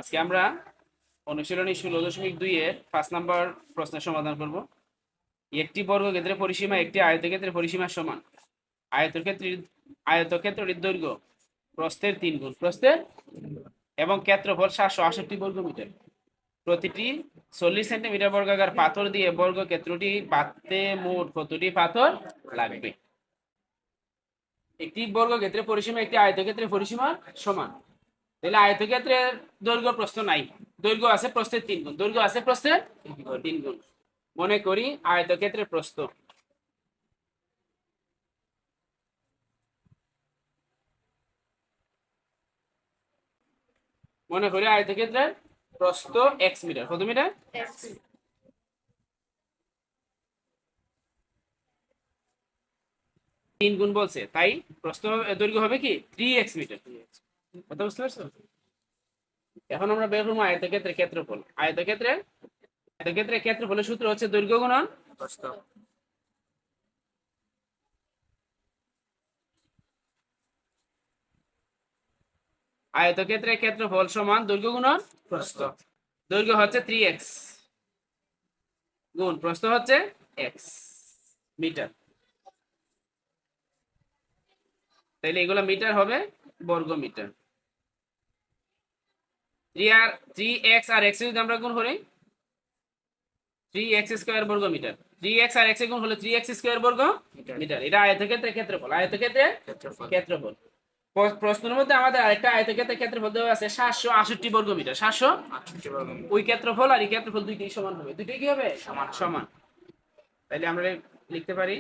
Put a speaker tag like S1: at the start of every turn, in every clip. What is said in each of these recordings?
S1: আজকে আমরা অনুশীলনী 16.2 এর 5 নম্বর প্রশ্নের সমাধান করব। একটি বর্গক্ষেত্রের পরিসীমা একটি আয়তক্ষেত্রের পরিসীমার সমান। আয়তক্ষেত্রটির দৈর্ঘ্য প্রস্থের 3 গুণ এবং ক্ষেত্রফল 768 বর্গ মিটার। প্রতিটি 40 সেন্টিমিটার বর্গাকার পাথর দিয়ে বর্গক্ষেত্রটি পাততে মোট কতটি পাথর লাগবে? একটি বর্গক্ষেত্রের পরিসীমা একটি আয়তক্ষেত্রের পরিসীমার সমান। তাহলে আয়তক্ষেত্রের দৈর্ঘ্য প্রস্থ নাই, দৈর্ঘ্য আছে প্রস্থের 3 গুণ, দৈর্ঘ্য আছে প্রস্থের 3 গুণ। মনে করি আয়তক্ষেত্রের প্রস্থ, মনে করি আয়তক্ষেত্রের প্রস্থ x মিটার। কত মিটার? 3 গুণ বলছে, তাই প্রস্থ দৈর্ঘ্য হবে কি 3x মিটার। কথা বুঝতে পারছো? এখন আমরা বের করবো আয়তক্ষেত্রের ক্ষেত্রফল। আয়তক্ষেত্রের ক্ষেত্রফলের সূত্র হচ্ছে দৈর্ঘ্য গুণন প্রস্থ। আয়তক্ষেত্রের ক্ষেত্রফল সমান দৈর্ঘ্য গুণন প্রস্থ। দৈর্ঘ্য হচ্ছে 3x গুণ প্রস্থ হচ্ছে x মিটার। তাইলে এগুলো মিটার হবে, বর্গ মিটার। 3x আর x যদি আমরা গুণ করি 3x স্কয়ার বর্গ মিটার। 3x আর x গুণ হলে 3x স্কয়ার বর্গ মিটার। এটা আয়তক্ষেত্রের ক্ষেত্রফল, আয়তক্ষেত্রের ক্ষেত্রফল। প্রশ্নের মধ্যে আমাদের আরেকটা আয়তক্ষেত্রের ক্ষেত্রফল দেওয়া আছে 768 বর্গ মিটার। 768 বর্গ মিটার। ওই ক্ষেত্রফল আর এই ক্ষেত্রফল দুইটাই সমান হবে। দুইটাই কি হবে? সমান সমান। তাহলে আমরা লিখতে পারি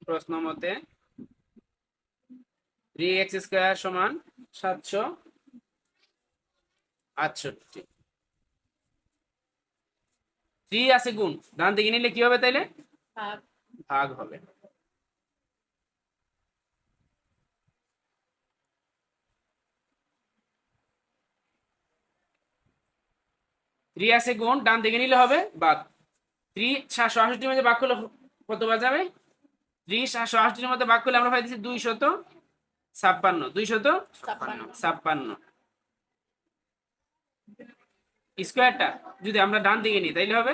S1: প্রশ্ন মতে 3x স্কয়ার সমান 768। 3 আছে গুণ, ডান দিকে নিলে কি হবে? তাইলে ভাগ হবে। থ্রি আছে গুণ, ডান দিকে নিলে হবে ভাগ। 3 768 মধ্যে ভাগ করলে কত বাজাবে? 3 768 মধ্যে ভাগ করলে আমরা পাইতেছি 256। 256 স্কয়ারটা যদি আমরা ডান দিকে নিই তাইলে হবে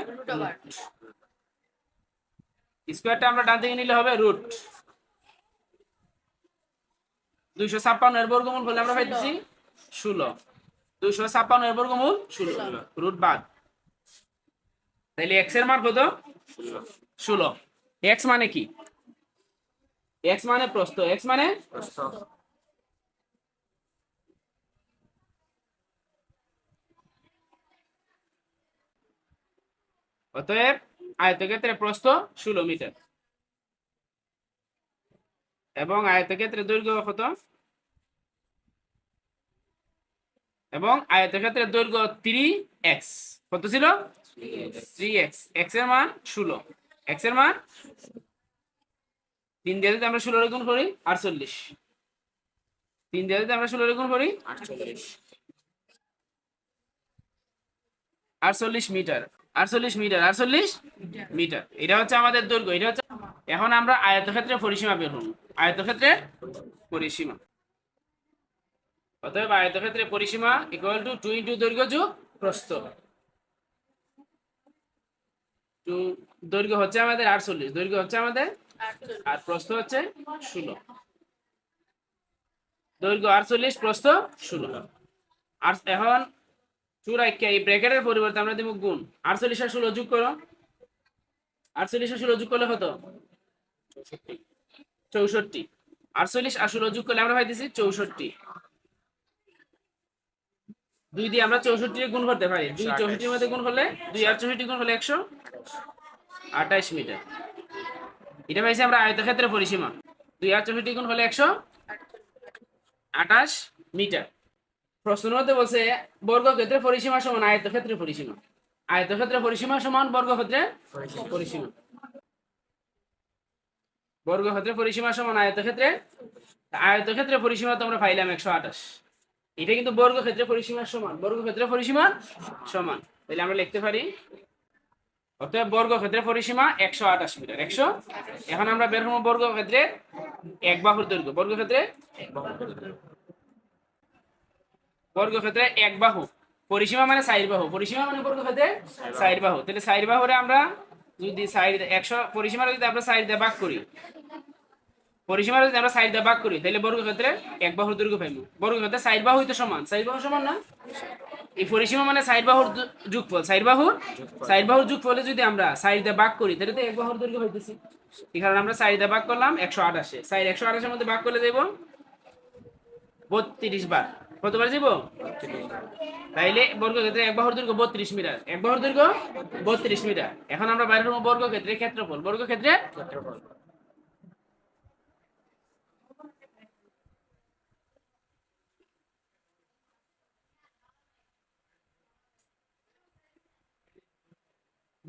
S1: স্কয়ারটা আমরা ডান দিকে নিলে হবে রুট। 256 এর বর্গমূল হলে আমরা পাইতেছি 16। 256 এর বর্গমূল 16, রুট বাদ। তাইলে x এর মান কত? 16। x মানে কি? x মানে প্রস্থ। x মানে প্রস্থ। অতএব আয়তক্ষেত্রের প্রস্থ 16 মিটার এবং আয়তক্ষেত্রের দৈর্ঘ্য কত? এবং আয়তক্ষেত্রের দৈর্ঘ্য 3x। কত ছিল? 3x। x এর মান 16। x এর মান 3 দিয়ে যদি আমরা 16 গুণ করি 48। 3 দিয়ে যদি আমরা 16 গুণ করি 48 মিটার। 48 metre, 48 metre. এটা হচ্ছে আমাদের দৈর্ঘ্য। এটা হচ্ছে। এখন আমরা আয়তক্ষেত্রের পরিসীমা বের করব। আয়তক্ষেত্রের পরিসীমা, অতএব আয়তক্ষেত্রের পরিসীমা ইকুয়াল টু 2 ইনটু দৈর্ঘ্য যোগ প্রস্থ। দৈর্ঘ্য হচ্ছে আমাদের 48, দৈর্ঘ্য হচ্ছে আমাদের আর প্রস্থ হচ্ছে 16। দৈর্ঘ্য 48, প্রস্থ 16। আর এখন চুরাইকে এই ব্র্যাকেটের পরিবর্তে আমরা দেব গুণ। 48 আর 16 যোগ করো। 48 আর 16 যোগ করলে কত? 64। 48 আর 16 যোগ করলে আমরা পাইতেছি 64। 2 দিয়ে আমরা 64 গুণ করতে পারি। 2 64 এর মধ্যে গুণ করলে 2 আর 64 গুণ হলে 128 মিটার। এটা পাইছি আমরা আয়তক্ষেত্রের পরিসীমা। 2 আর 64 গুণ হলে 128 মিটার। প্রশ্নের মধ্যে বলছে বর্গক্ষেত্রের পরিসীমা সমান আয়তক্ষেত্রের পরিসীমা। আয়তক্ষেত্রের পরিসীমা সমান বর্গক্ষেত্রের পরিসীমা। বর্গক্ষেত্রের পরিসীমা সমান আয়তক্ষেত্রের। আয়তক্ষেত্রের পরিসীমা তো আমরা পাইলাম 128। এটা কিন্তু বর্গক্ষেত্রের পরিসীমার সমান। বর্গক্ষেত্রের পরিসীমা সমান। তাহলে আমরা লিখতে পারি অতএব বর্গক্ষেত্রের পরিসীমা 128 মিটার। 100। এখন আমরা বের করব বর্গক্ষেত্রে এক বাহুর দৈর্ঘ্য। বর্গক্ষেত্রে বর্গক্ষেত্রে এক বাহু, পরিসীমা মানে সাইড বাহু, পরিসীমা মানে বর্গক্ষেত্রে সাইড বাহু। তাহলে সাইড বাহুরে আমরা যদি সাইড 100 পরিসীমা যদি আমরা সাইড দিয়ে ভাগ করি, পরিসীমা যদি আমরা সাইড দিয়ে ভাগ করি, তাহলে বর্গক্ষেত্রে এক বাহুর দৈর্ঘ্য পাইবো। বর্গক্ষেত্রে সাইড বাহু তো সমান, সাইড বাহু সমান না? এই পরিসীমা মানে সাইড বাহুর যোগফল, সাইড বাহুর যোগফলে যদি আমরা সাইড দিয়ে ভাগ করি, তাহলে তো এক বাহুর দৈর্ঘ্য হইতেছে। এই কারণে আমরা সাইড দিয়ে ভাগ করলাম 128 এ, সাইড 128 এর মধ্যে ভাগ করলে দেব 32 বার। কতবার যাব? তাইলে বর্গক্ষেত্রে এক বাহুর দৈর্ঘ্য 32 মিটার, এক বাহুর দৈর্ঘ্য 32 মিটার। এখন আমরা বাইরে করব বর্গক্ষেত্রে ক্ষেত্রফল, বর্গক্ষেত্রে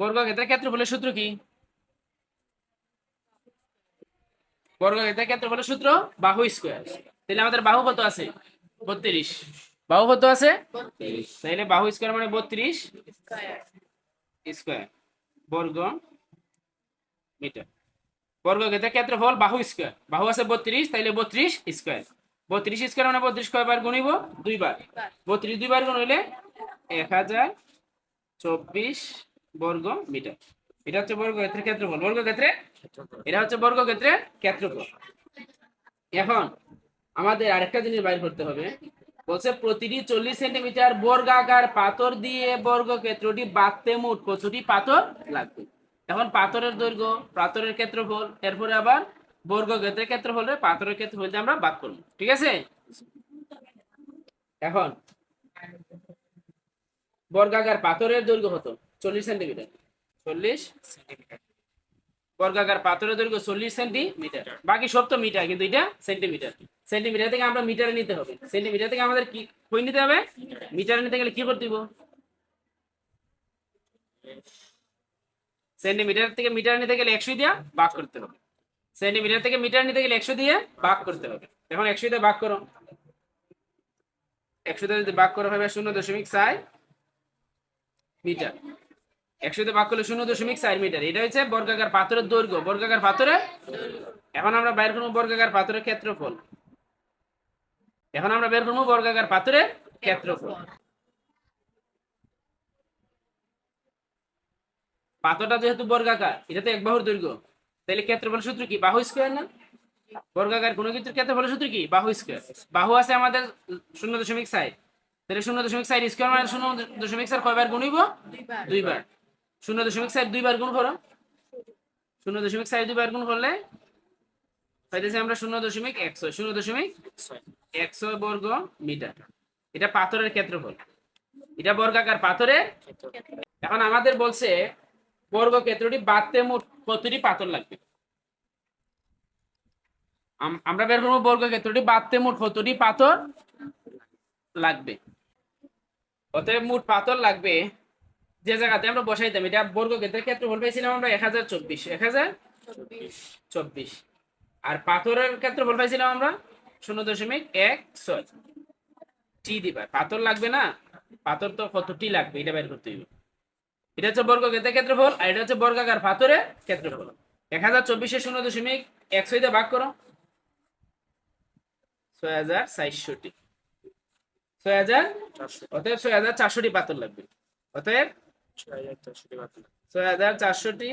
S1: বর্গক্ষেত্রের ক্ষেত্রফলের সূত্র কি? বর্গক্ষেত্রের ক্ষেত্রফলের সূত্র বাহু স্কয়ার। তাহলে আমাদের বাহু কত আছে? 32। বাহু কত আছে? 32। তাহলে বাহু স্কয়ার মানে 32 স্কয়ার বর্গ মিটার। বর্গক্ষেত্রের ক্ষেত্রফল বাহু স্কয়ার, বাহু আছে 32, তাইলে 32 স্কয়ার। 32 স্কয়ার মানে 32 কয়বার গুণিব? দুইবার। 32 দুইবার গুণ হইলে 1024 বর্গ মিটার। এটা হচ্ছে বর্গক্ষেত্রের ক্ষেত্রফল, বর্গক্ষেত্রে এটা হচ্ছে বর্গক্ষেত্রের ক্ষেত্রফল। এখন আমাদের আরেকটা জিনিস বাইর করতে হবে, বলছে প্রতিটি 40 সেন্টিমিটার বর্গাকার পাথর দিয়ে বর্গক্ষেত্রটি বাঁধতে মোট কতটি পাথর লাগবে। এখন পাথরের দৈর্ঘ্য, পাথরের ক্ষেত্রফল, এরপরে আবার বর্গক্ষেত্রের ক্ষেত্রফলের পাথরের ক্ষেত্রফল দিয়ে আমরা বাদ করব, ঠিক আছে? এখন বর্গাকার পাথরের দৈর্ঘ্য কত? 40 সেন্টিমিটার। 40 সেন্টিমিটার বর্গাকার পাথরের দৈর্ঘ্য 40 সেন্টিমিটার। বাকি সব তো মিটার, কিন্তু এটা সেন্টিমিটার। সেন্টিমিটার থেকে আমরা মিটারে নিতে হবে, সেন্টিমিটার থেকে আমাদের কি কই নিতে হবে? মিটারে নিতে গেলে কি করতে দিব? সেন্টিমিটার থেকে মিটারে নিতে গেলে 100 দিয়ে ভাগ করতে হবে, সেন্টিমিটার থেকে মিটার নিতে গেলে 100 দিয়ে ভাগ করতে হবে। এখন 100 দিয়ে ভাগ করো, 100 দিয়ে যদি ভাগ করা হবে 0.4 মিটার। 100 দিয়ে ভাগ করলে 0.4 মিটার। এটা হচ্ছে বর্গাকার পাথরের দৈর্ঘ্য, বর্গাকার পাথরের। এখন আমরা বাইর করব বর্গাকার পাথরের ক্ষেত্রফল। এখন আমরা বের করব বর্গাকার পাথরের ক্ষেত্রফল। পাথরটা যেহেতু বর্গাকার, এটা তো এক বাহুর দৈর্ঘ্য, তাহলে ক্ষেত্রফল সূত্র কি? বাহু স্কয়ার না? বর্গাকার কোন কিছুর ক্ষেত্রফল সূত্র কি? বাহু স্কয়ার। বাহু আছে আমাদের 0.4, তাহলে 0.4 স্কয়ার মানে 0.4 কয়বার গুণিব? দুইবার। 0.4 দুইবার গুণ করো, 0.4 দুইবার গুণ করলে পাইতেছি আমরা 0.100, 0.100 বর্গ মিটার। এটা পাথরের ক্ষেত্রফল, এটা বর্গাকার পাথরের। এখন আমাদের বলছে বর্গক্ষেত্রটি বাঁধতে মোট কতটি পাথর লাগবে। আমরা বের করবো বর্গক্ষেত্রটি বাঁধতে মোট কতটি পাথর লাগবে। অতএব মোট পাথর লাগবে যে জায়গাতে আমরা বসাইতাম, এটা বর্গক্ষেত্রের ক্ষেত্রফল পাইছিলাম আমরা 1024, আর পাথরের ক্ষেত্রফল পাইছিলাম আমরা 0.16 টি দিবা। পাথর লাগবে না, পাথর তো কতটি লাগবে এটা বের করতে হবে। এটা হচ্ছে বর্গক্ষেত্রের ক্ষেত্রফল, আর এটা হচ্ছে বর্গাকার পাথরের ক্ষেত্রফল। 1024 0.100 দিয়ে ভাগ করো, 6400টি, 6000, অতএব 6400টি পাথর লাগবে। অতএব 6400টি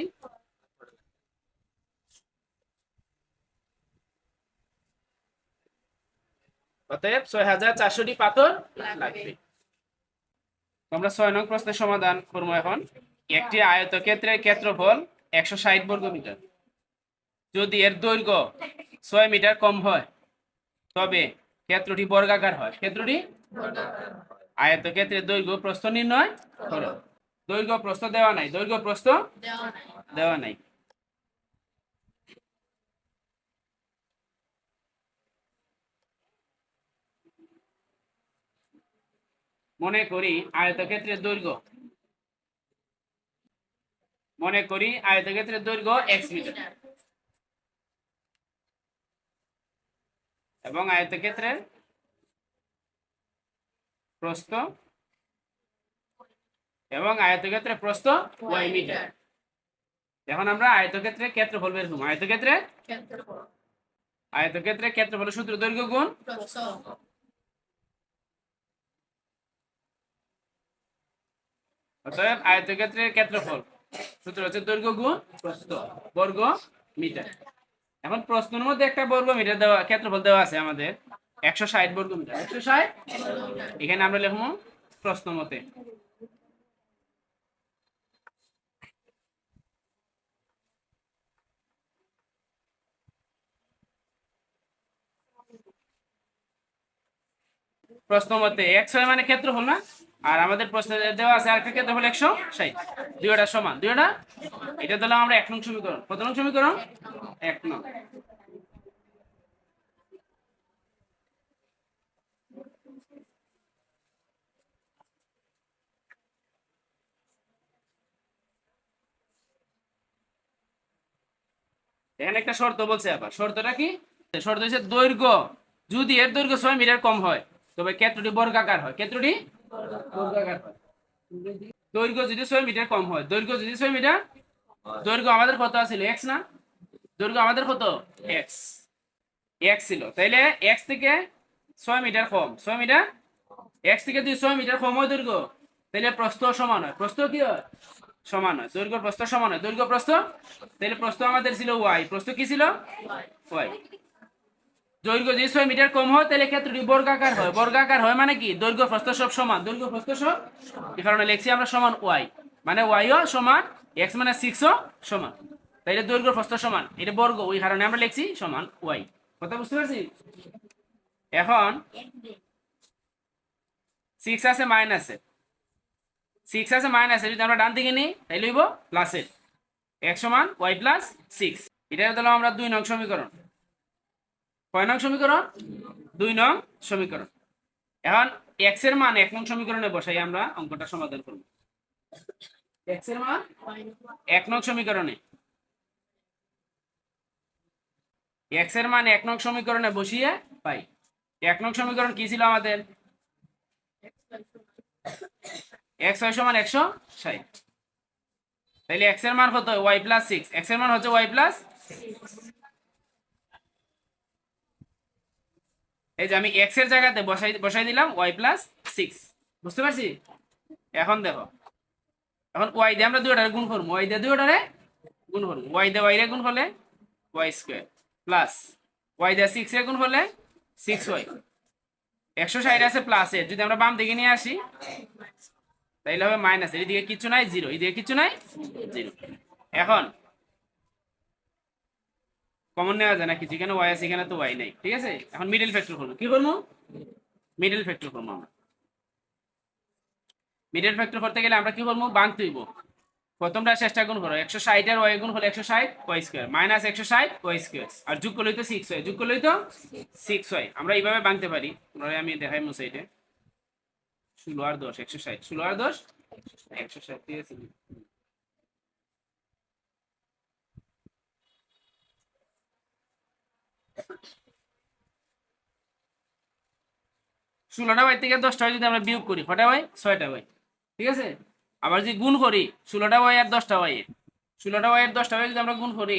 S1: অতএব 6400টি পাথর লাগবে। আমরা 6 নং প্রশ্নের সমাধান করব। এখন একটি আয়তক্ষেত্রের ক্ষেত্রফল 160 বর্গ মিটার। যদি এর দৈর্ঘ্য 6 মিটার কম হয় তবে ক্ষেত্রটি বর্গাকার হয়। ক্ষেত্রটি আয়তক্ষেত্রের দৈর্ঘ্য প্রস্থ নির্ণয় করো। দৈর্ঘ্য প্রস্থ দেওয়া নাই, দৈর্ঘ্য প্রস্থ দেওয়া নাই। মনে করি আয়তক্ষেত্রের দৈর্ঘ্য, x মিটার এবং আয়তক্ষেত্রের প্রস্থ y মিটার। এখন আমরা আয়তক্ষেত্রের ক্ষেত্রফল বের করব। আয়তক্ষেত্রের ক্ষেত্রফলের সূত্র দৈর্ঘ্য গুণ অতএব আয়তক্ষেত্রের ক্ষেত্রফল সূত্র হচ্ছে দৈর্ঘ্য গুণ প্রস্থ বর্গ মিটার। এখন প্রশ্নের মধ্যে একটা বর্গ মিটার দেওয়া, ক্ষেত্রফল দেওয়া আছে আমাদের 160 বর্গ মিটার। 160, এখানে আমরা লিখবো প্রশ্ন মতে x6 মানে ক্ষেত্রফল না, আর আমাদের প্রশ্নে দেওয়া আছে আরেকটা ক্ষেত্রফল 160, দুইটা সমান, দুইটা এটা দিলাম আমরা 1 নং সমীকরণ। কত নং সমীকরণ? 1 নং। এখানে একটা শর্ত বলছে, আবার শর্তটা কি? শর্ত হচ্ছে দৈর্ঘ্য যদি এর দৈর্ঘ্য 6 মিটার কম হয় তবে ক্ষেত্রটি বর্গাকার হয়। ক্ষেত্রটি বর্গাকার হয়। দৈর্ঘ্য যদি 6 মিটার কম হয়, দৈর্ঘ্য যদি 6 মিটার, দৈর্ঘ্য আমাদের কত ছিল? x না? দৈর্ঘ্য আমাদের কত? x ছিল। তাইলে x থেকে 6 মিটার কম, 6 মিটার, x থেকে যদি 6 মিটার কম হয় দৈর্ঘ্য, তাহলে প্রস্থ সমান হয়। প্রস্থ কি হয়? সমান হয়। দৈর্ঘ্য প্রস্থ সমান হয়। দৈর্ঘ্য প্রস্থ, তাহলে প্রস্থ আমাদের ছিল y, প্রস্থ কি ছিল? y। দৈর্ঘ্য যদি 6 মিটার কম হয় তাহলে ক্ষেত্রটি বর্গাকার হয়। বর্গাকার হয় মানে কি? দৈর্ঘ্য প্রস্থ সব সমান। দৈর্ঘ্য প্রস্থ সব, এই কারণে লিখছি আমরা সমান y, মানে y ও সমান x মানে 6 ও সমান। তাইলে দৈর্ঘ্য প্রস্থ সমান, এটা বর্গ, ওই কারণে আমরা লিখছি সমান y। কথা বুঝতে পারছি? এখন 6 আছে মাইনাসে, 6 আছে মাইনাসে, যদি আমরা ডান দিকে নিই তাহলে হইব প্লাসের, x সমান y প্লাস 6। এটা দিলাম আমরা 2 নং সমীকরণ। কয় নং সমীকরণ? 2 নং সমীকরণ। এখন x এর মান 1 নং সমীকরণে বসাই আমরা অঙ্কটা সমাধান করব। x এর মান 1 নং সমীকরণে, x এর মান 1 নং সমীকরণে বসিয়ে পাই। 1 নং সমীকরণ কি ছিল আমাদের? x সমান 160। তাইলে x এর মান কত? y plus 6। x এর মান হচ্ছে y প্লাস 6। এই যে আমি x এর জায়গাতে বসাই দিলাম y প্লাস 6। বুঝতে পারছি? এখন দেখো, এখন y দিয়ে আমরা দুইটারে গুণ করব, y দিয়ে দুইটারে গুণ করব, y দিয়ে y রে গুণ করলে y স্কয়ার প্লাস y দিয়ে 6 রে গুণ করলে 6y। 160 আছে প্লাসে, যদি আমরা বাম দিকে নিয়ে আসি তাইলে হবে মাইনাস, এদিকে কিছু নাই, জিরো, এদিকে কিছু নাই, জিরো। এখন কমন নেওয়া যায় না কিছু, এখানে y আছে, এখানে তো y নাই, ঠিক আছে? এখন মিডল ফ্যাক্টর করব। কি করব? মিডল ফ্যাক্টর করব আমরা। মিডল ফ্যাক্টর করতে গেলে আমরা কি করব? ভাঙতে হইব। প্রথমটা শেষটা গুণ করো, 160 এর y গুণ হলো 160 y square minus 160 y square, আর যোগ করলেই তো 6y, যোগ করলেই তো 6y। আমরা এইভাবে ভাঙতে পারি, আমি দেখাই মুসাইটে। 16 আর 10 160, 16 আর 10 160, ঠিক আছে? 16টা y থেকে 10টা y যদি আমরা বিয়োগ করি, কটা y? 6টা y, ঠিক আছে? আবার যদি গুণ করি 16টা y আর 10টা y, 16টা y আর 10টা y যদি আমরা গুণ করি,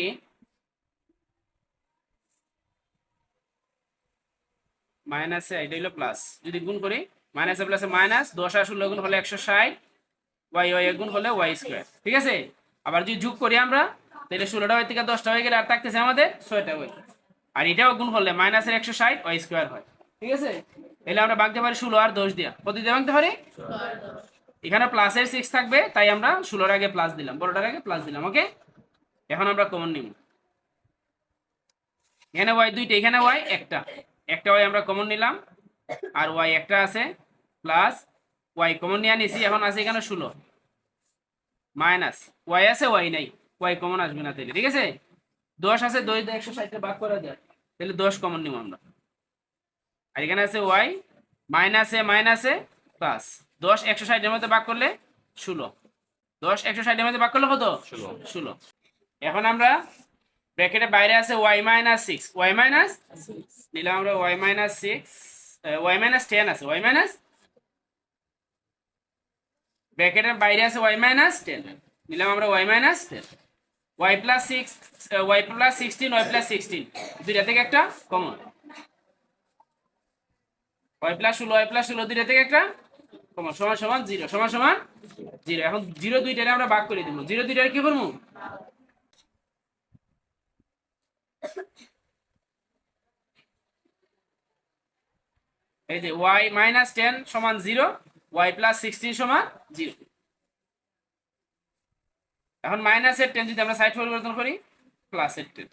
S1: মাইনাসে এটা হলো প্লাস, যদি গুণ করি মাইনাসে প্লাসে মাইনাস, 10 আর 16 গুণ হলে 160, y y গুণ হলে y স্কয়ার, ঠিক আছে? আবার যদি যোগ করি আমরা, তাহলে 16টা y থেকে 10টা হয়ে গেলে আর থাকতেছে আমাদের 6টা y, আর এটাও গুণ করলে মাইনাসের 160 y স্কয়ার হয়, ঠিক আছে? তাহলে আমরা ভাঙতে পারি 16 আর 10 দিয়া। কত দিয়ে ভাঙতে পারি? এখানে প্লাসের 6 থাকবে, তাই আমরা 16 এর আগে প্লাস দিলাম, বড়টার আগে প্লাস দিলাম। ওকে, এখন আমরা কমন নিব। এখানে y দুইটা, এখানে y একটা, একটা y আমরা কমন নিলাম, আর y একটা আছে, প্লাস y কমন নিয়ে নিছি। এখন আছে এখানে 16 মাইনাস y আছে, y নাই, y কমন আসবে না তাহলে, ঠিক আছে? 10 আছে, 2 দিয়ে 160 টা ভাগ করা যায়, তাহলে 10 কমন নিব আমরা। আর এখানে আছে y মাইনাসে মাইনাসে প্লাস, 10 160 এর মধ্যে ভাগ করলে 16, 10 160 এর মধ্যে ভাগ করলে কত? 16। এখন আমরা ব্র্যাকেটের বাইরে আছে y মাইনাস 6, y মাইনাস নিলাম আমরা, y মাইনাস 6, y মাইনাস 10 আছে, y মাইনাস, ব্র্যাকেটের বাইরে আছে y মাইনাস 10 নিলাম আমরা, y minus 10, y plus 6, y plus 16, y plus 16, দুইটা থেকে একটা common, y plus 16, y plus 16 দুইটা থেকে একটা কমন সমান সমান 0 সমান সমান 0। এখন 0 দুইটারে আমরা ভাগ করে দিব। 0 দুইটারে কি করব? এই যে y - 10 সমান 0, y + 16 সমান 0। এখন মাইনাসের 10 যদি আমরা সাইড পরিবর্তন করি, প্লাসের 10।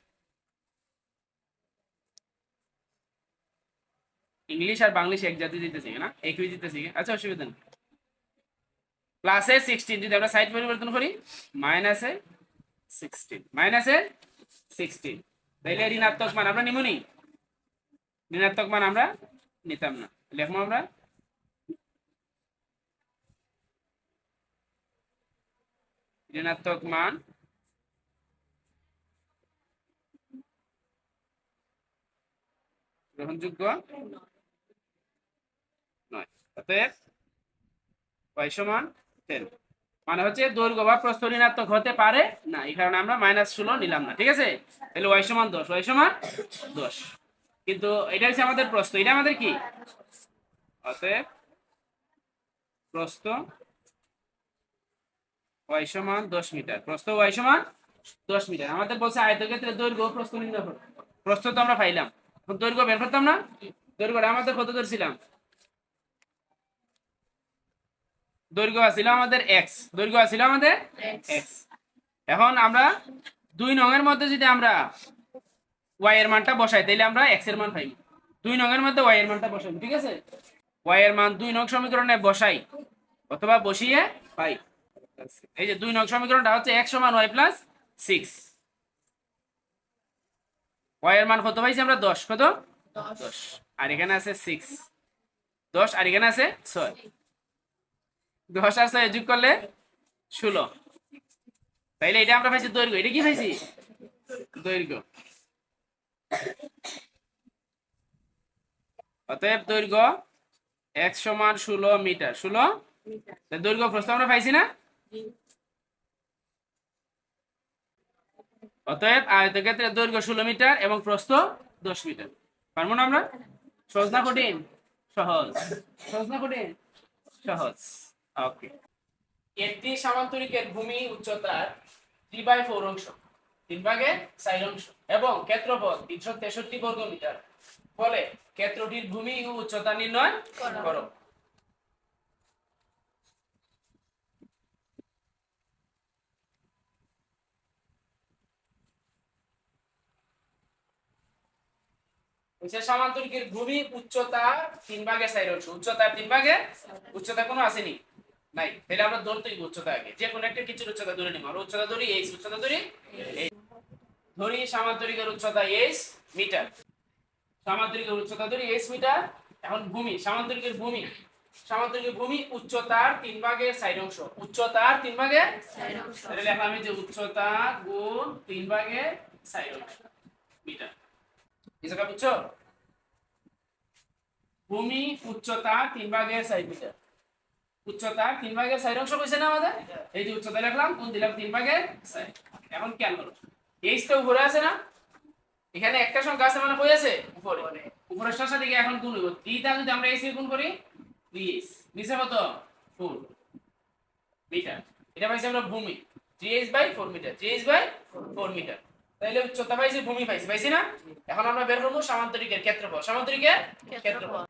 S1: ইংলিশ আর বাংলিশ এক জাতি দিতেছি না, একই দিতেছি। আচ্ছা, অসুবিধা নেই। প্লাসে 16 যদি আমরা সাইড পরিবর্তন করি, মাইনাসে 16 তাইলে ঋণাত্মক মান আমরা নিব নি? ঋণাত্মক মান আমরা নিতাম না। লিখবো আমরা ঋণাত্মক মান গ্রহণযোগ্য নয়। অতএব y সমান 10, মানে হচ্ছে দৈর্ঘ্য বা প্রস্থ ঋণাত্মক হতে পারে না, এই কারণে আমরা -16 নিলাম না। ঠিক আছে, তাহলে y সমান 10, y সমান 10। কিন্তু এটা হচ্ছে আমাদের প্রস্থ, এটা আমাদের কি? অতএব প্রস্থ y সমান 10 মিটার। প্রস্থ y সমান 10 মিটার। আমাদের বলছে আয়তক্ষেত্রের দৈর্ঘ্য প্রস্থ নির্ণয় করো। প্রস্থ তো আমরা পাইলাম, এখন দৈর্ঘ্য বের করতাম না? দৈর্ঘ্যটা আমাদের কত ধরছিলাম? দৈর্ঘ্য ছিল আমাদের x, দৈর্ঘ্য ছিল আমাদের x। এখন আমরা 2 নং এর মধ্যে যদি আমরা y এর মানটা বসাই, তাহলে আমরা x এর মান পাই। 2 নং এর মধ্যে y এর মানটা বসাই, ঠিক আছে? y এর মান 2 নং সমীকরণে বসাই অথবা বসিয়ে পাই। এই যে 2 নং সমীকরণটা হচ্ছে x সমান y + 6। y এর মান কত পাইছি আমরা? 10। কত? 10। আর এখানে আছে 6, 10, আর এখানে আছে 6। 10 আর 6 যোগ করলে 16। তাইলে এটা আমরা পাইছি দৈর্ঘ্য। এটা কি পাইছি? দৈর্ঘ্য। অতএব দৈর্ঘ্য x সমান 16 মিটার। 16 দৈর্ঘ্য। প্রস্থ আমরা পাইছি না? অতএব আয়তক্ষেত্রের দৈর্ঘ্য 16 মিটার এবং প্রস্থ 10 মিটার। পারবো না আমরা? সহজ না কঠিন? সহজ। সহজ না কঠিন? সহজ। ওকে। একটি সামান্তরিকের ভূমি উচ্চতার 3/4 অংশ, 3/4 অংশ এবং ক্ষেত্রফল 363 বর্গ মিটার। ফলে ক্ষেত্রটির ভূমি ও উচ্চতা নির্ণয় করো। সামান্তরিকের ভূমি উচ্চতা 3/4 অংশ। উচ্চতার 3/4, উচ্চতা কোনো আসেনি, নাই। তাহলে আমরা ধরতে দিব উচ্চতা আগে। যে কোনো একটা কিছুর উচ্চতা ধরে নিব। আমরা উচ্চতা ধরি h, উচ্চতা ধরি h। ধরি সামান্তরিকের উচ্চতা h মিটার। সামান্তরিকের উচ্চতা ধরি h মিটার। এখন ভূমি, সামান্তরিকের ভূমি, সামান্তরিকের ভূমি উচ্চতার 3/4 অংশ। উচ্চতার 3/4 অংশ। তাহলে লিখলাম যে উচ্চতা গুণ 3/4 অংশ মিটার। এই জায়গা বুঝছো? ভূমি উচ্চতা 3/4 মিটার। উচ্চতা 3/4 অংশ কইছে না আমাদের? এই যে উচ্চতা লিখলাম, কোণ দিলাম 3/4। এখন কেন হলো? h তো উপরে আছে না? এখানে একটা সংখ্যা আছে, মানে কই আছে? উপরে। উপরের সাথে দিকে এখন গুণ হইব। 3 টা যদি আমরা h এর গুণ করি, 3h। নিচে কত? 4 মিটার। এটা পাইছি আমরা ভূমি, 3h/4 মিটার। 3h/4 metre. তাইলে উচ্চতা পাইছি, ভূমি পাইছি, পাইছি না? এখন আমরা বের করব সামান্তরিকের ক্ষেত্রফল। সামান্তরিকের ক্ষেত্রফল,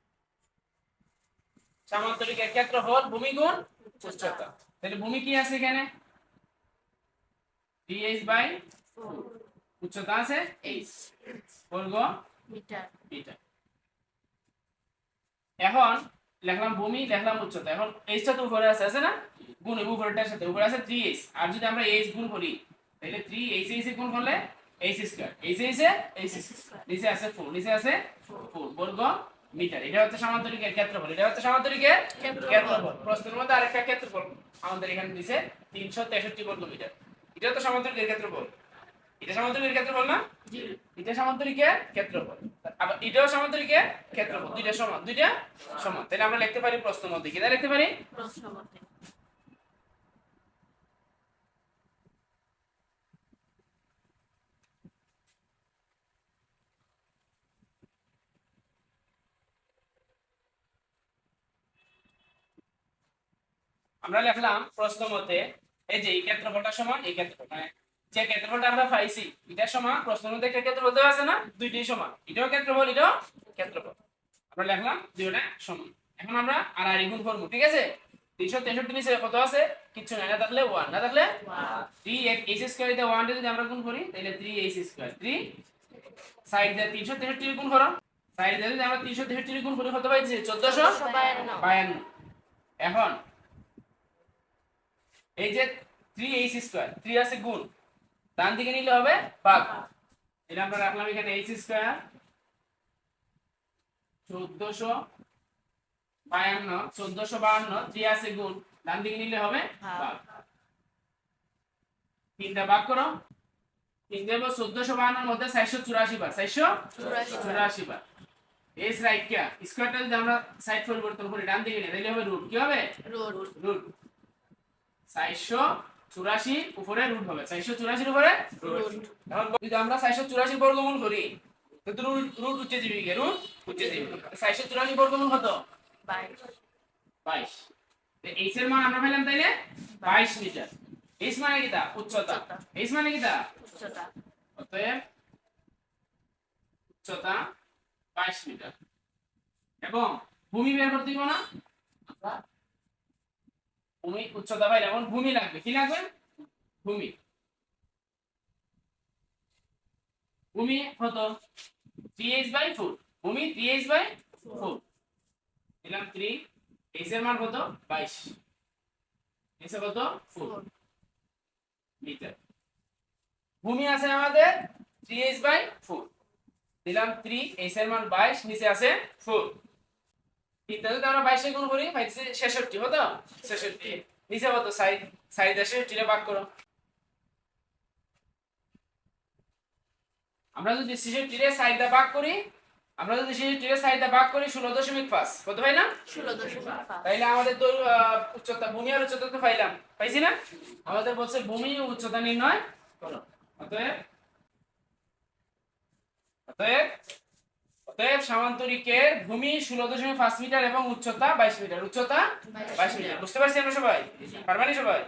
S1: সামান্তরিকের ক্ষেত্রফল ভূমি গুণ উচ্চতা। তাহলে ভূমি কি আছে এখানে? 3h/4, উচ্চতা আছে h, বর্গ মিটার। এখন লিখলাম ভূমি, লিখলাম উচ্চতা। এখন h টা তো উপরে আছে না? গুণ উপরেরটার সাথে। উপরে আছে 3h, আর যদি আমরা h গুণ করি, তাহলে 3h h গুণ করলে h স্কয়ার, h স্কয়ার, নিচে আছে 4, নিচে আছে 4 বর্গ মিটার। এটা হচ্ছে সামান্তরিকের ক্ষেত্রফল। এটা হচ্ছে সামান্তরিকের ক্ষেত্রফল। প্রশ্নের মধ্যে আরেকটা ক্ষেত্রফল আমাদের এখানে দিয়েছে 363 বর্গ মিটার। এটা তো সামান্তরিকের ক্ষেত্রফল। এটা সামান্তরিকের ক্ষেত্রফল না? জি। এটা সামান্তরিকের ক্ষেত্রফল, আবার এটাও সামান্তরিকের ক্ষেত্রফল। দুইটা সমান, দুইটা সমান। তাহলে আমরা লিখতে পারি প্রশ্নের মধ্যে, কি লিখতে পারি? প্রশ্নের মধ্যে আমরা লিখলাম প্রশ্ন মতে এই যে এই ক্ষেত্রফলটা সমান এই ক্ষেত্রফল, মানে যে ক্ষেত্রফলটা আমরা পাইছি এটা সমান প্রশ্নের মধ্যে একটা ক্ষেত্রফল দেওয়া আছে না, দুইটাই সমান, এটাও ক্ষেত্রফল এটাও ক্ষেত্রফল, আমরা লিখলাম দুইটা সমান। এখন আমরা আর আর গুণ করব, ঠিক আছে? 363 নিচে কত আছে? কিছু নাই, না থাকলে 1, না থাকলে 3h স্কয়ার দিয়ে 1 যদি আমরা গুণ করি তাহলে 3h স্কয়ার, 3 সাইড দিয়ে 363 গুণ করো, সাইড দিয়ে যদি আমরা 363 গুণ করি কত পাইছি? 1452। এখন এই যে 3h স্কয়ার, 3 আছে গুণ, ডান দিকে নিলে হবে ভাগ, এটা আমরা রাখলাম এখানে h স্কয়ার 1452, 3 আছে গুণ, ডান দিকে নিলে হবে ভাগ, তিনটা ভাগ করো, 3 দেব 1452 এর মধ্যে 484 বার, 484 বার এস রাইট কে স্কয়ারটা যদি আমরা সাইড পরিবর্তন করি ডান দিকে নিয়ে তাহলে হবে রুট, কি হবে? রুট 484 উপরে রুট হবে, 484 এর উপরে রুট। এখন যদি আমরা 484 বর্গমূল করি তো রুট উঠে যাবে, কি রুট উঠে যাবে, 484 বর্গমূল কত? 22। তো h এর মান আমরা পেলাম তাইলে 22 মিটার। h মানে কি তা? উচ্চতা। h মানে কি তা? উচ্চতা। অতএব উচ্চতা 22 মিটার। এবং ভূমি বের করতে দিব না আমরা, ভূমি উচ্চতা পাইলে এখন ভূমি লাগবে, কি লাগবে? ভূমি। ভূমি কত? 3h/4, ভূমি 3h/4 দিলাম 3, h এর মান কত? 22, h এর কত? 4 মিটার। ভূমি আছে আমাদের 3h/4 দিলাম 3, h এর মান 22, নিচে আছে 4, তিনটা যদি আমরা 22 এ গুণ করি পাইছি 66, কত? 66, নিচে কত? সাইড, সাইড এসে 66 ভাগ করো, আমরা যদি 66 এর সাইডটা ভাগ করি, আমরা যদি 66 এর সাইডটা ভাগ করি 16.5, কত হয় না? 16.5। তাইলে আমাদের তো উচ্চতা, ভূমি আর উচ্চতা তো পাইলাম, পাইছি না? আমাদের বলছে ভূমি ও উচ্চতা নির্ণয় করো। অতএব অতএব অতএব সামান্তরিকের ভূমি 16.5 মিটার এবং উচ্চতা 22 মিটার, উচ্চতা 22 মিটার। বুঝতে পারছি আমরা সবাই? পারবানি সবাই?